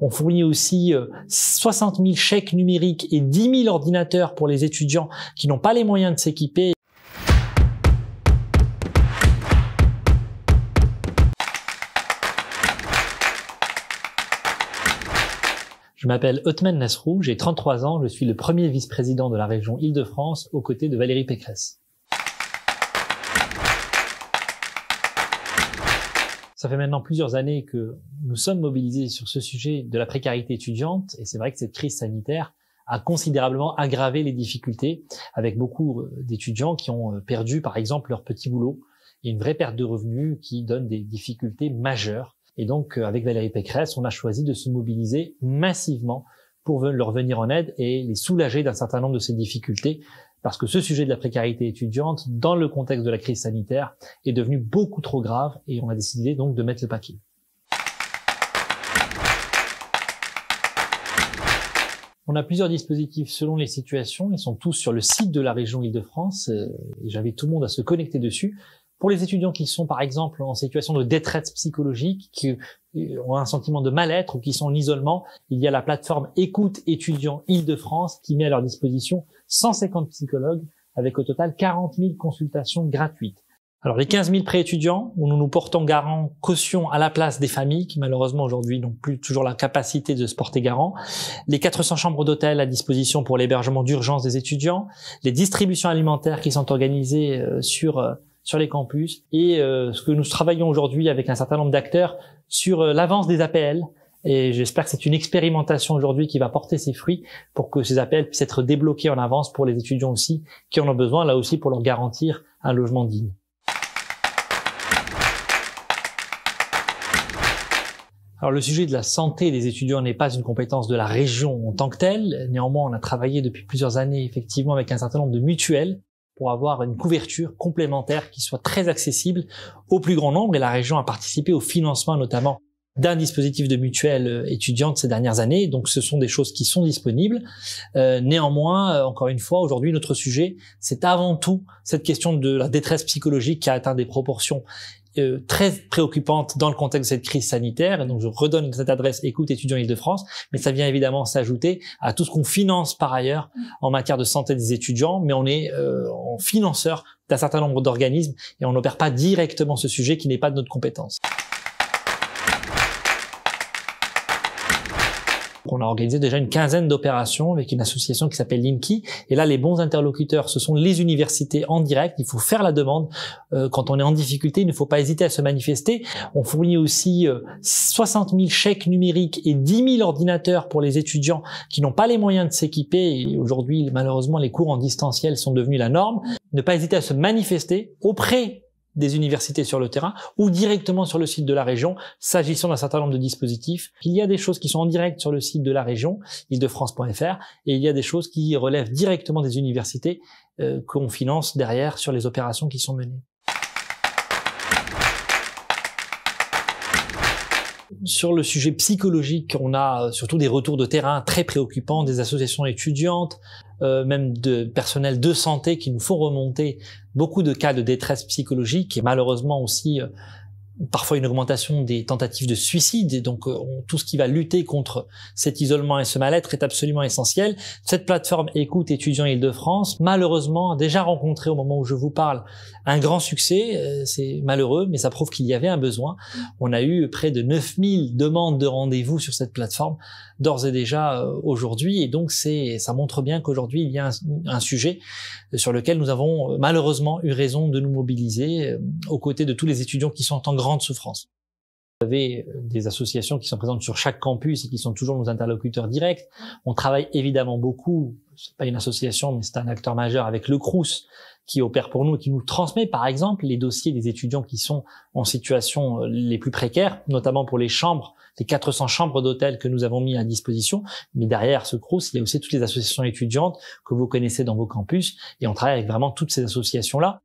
On fournit aussi 60 000 chèques numériques et 10 000 ordinateurs pour les étudiants qui n'ont pas les moyens de s'équiper. Je m'appelle Othman Nasrou, j'ai 33 ans, je suis le premier vice-président de la région Île-de-France aux côtés de Valérie Pécresse. Ça fait maintenant plusieurs années que nous sommes mobilisés sur ce sujet de la précarité étudiante et c'est vrai que cette crise sanitaire a considérablement aggravé les difficultés avec beaucoup d'étudiants qui ont perdu par exemple leur petit boulot et une vraie perte de revenus qui donne des difficultés majeures. Et donc, avec Valérie Pécresse, on a choisi de se mobiliser massivement pour leur venir en aide et les soulager d'un certain nombre de ces difficultés. Parce que ce sujet de la précarité étudiante, dans le contexte de la crise sanitaire, est devenu beaucoup trop grave et on a décidé donc de mettre le paquet. On a plusieurs dispositifs selon les situations. Ils sont tous sur le site de la région Île-de-France et j'invite tout le monde à se connecter dessus. Pour les étudiants qui sont par exemple en situation de détresse psychologique, qui ont un sentiment de mal-être ou qui sont en isolement, il y a la plateforme Écoute étudiants Île-de-France qui met à leur disposition 150 psychologues avec au total 40 000 consultations gratuites. Alors les 15 000 pré-étudiants où nous nous portons garant caution à la place des familles qui malheureusement aujourd'hui n'ont plus toujours la capacité de se porter garant, les 400 chambres d'hôtel à disposition pour l'hébergement d'urgence des étudiants, les distributions alimentaires qui sont organisées sur les campus et ce que nous travaillons aujourd'hui avec un certain nombre d'acteurs sur l'avance des APL et j'espère que c'est une expérimentation aujourd'hui qui va porter ses fruits pour que ces APL puissent être débloqués en avance pour les étudiants aussi qui en ont besoin là aussi pour leur garantir un logement digne. Alors le sujet de la santé des étudiants n'est pas une compétence de la région en tant que telle. Néanmoins, on a travaillé depuis plusieurs années effectivement avec un certain nombre de mutuelles pour avoir une couverture complémentaire qui soit très accessible au plus grand nombre. Et la région a participé au financement notamment d'un dispositif de mutuelle étudiante ces dernières années. Donc ce sont des choses qui sont disponibles. Néanmoins, encore une fois, aujourd'hui, notre sujet, c'est avant tout cette question de la détresse psychologique qui a atteint des proportions très préoccupante dans le contexte de cette crise sanitaire. Et donc, je redonne cette adresse Écoute étudiants Île-de-France, mais ça vient évidemment s'ajouter à tout ce qu'on finance par ailleurs en matière de santé des étudiants, mais on est en financeur d'un certain nombre d'organismes et on n'opère pas directement ce sujet qui n'est pas de notre compétence. On a organisé déjà une quinzaine d'opérations avec une association qui s'appelle Linky. Et là, les bons interlocuteurs, ce sont les universités en direct. Il faut faire la demande. Quand on est en difficulté, il ne faut pas hésiter à se manifester. On fournit aussi 60 000 chèques numériques et 10 000 ordinateurs pour les étudiants qui n'ont pas les moyens de s'équiper. Et aujourd'hui, malheureusement, les cours en distanciel sont devenus la norme. Ne pas hésiter à se manifester auprès des universités sur le terrain ou directement sur le site de la région, s'agissant d'un certain nombre de dispositifs. Il y a des choses qui sont en direct sur le site de la région, île-de-france.fr, et il y a des choses qui relèvent directement des universités qu'on finance derrière sur les opérations qui sont menées. Sur le sujet psychologique, on a surtout des retours de terrain très préoccupants, des associations étudiantes, même de personnel de santé qui nous font remonter beaucoup de cas de détresse psychologique et malheureusement aussi parfois une augmentation des tentatives de suicide. Et donc tout ce qui va lutter contre cet isolement et ce mal-être est absolument essentiel. Cette plateforme Écoute étudiants Île-de-France, malheureusement, a déjà rencontré au moment où je vous parle un grand succès. C'est malheureux, mais ça prouve qu'il y avait un besoin. On a eu près de 9000 demandes de rendez-vous sur cette plateforme d'ores et déjà aujourd'hui. Et donc ça montre bien qu'aujourd'hui, il y a un sujet sur lequel nous avons malheureusement eu raison de nous mobiliser aux côtés de tous les étudiants qui sont en grande souffrance. Vous avez des associations qui sont présentes sur chaque campus et qui sont toujours nos interlocuteurs directs. On travaille évidemment beaucoup, c'est pas une association, mais c'est un acteur majeur avec le Crous qui opère pour nous et qui nous transmet par exemple les dossiers des étudiants qui sont en situation les plus précaires, notamment pour les chambres, les 400 chambres d'hôtel que nous avons mis à disposition. Mais derrière ce Crous, il y a aussi toutes les associations étudiantes que vous connaissez dans vos campus et on travaille avec vraiment toutes ces associations-là.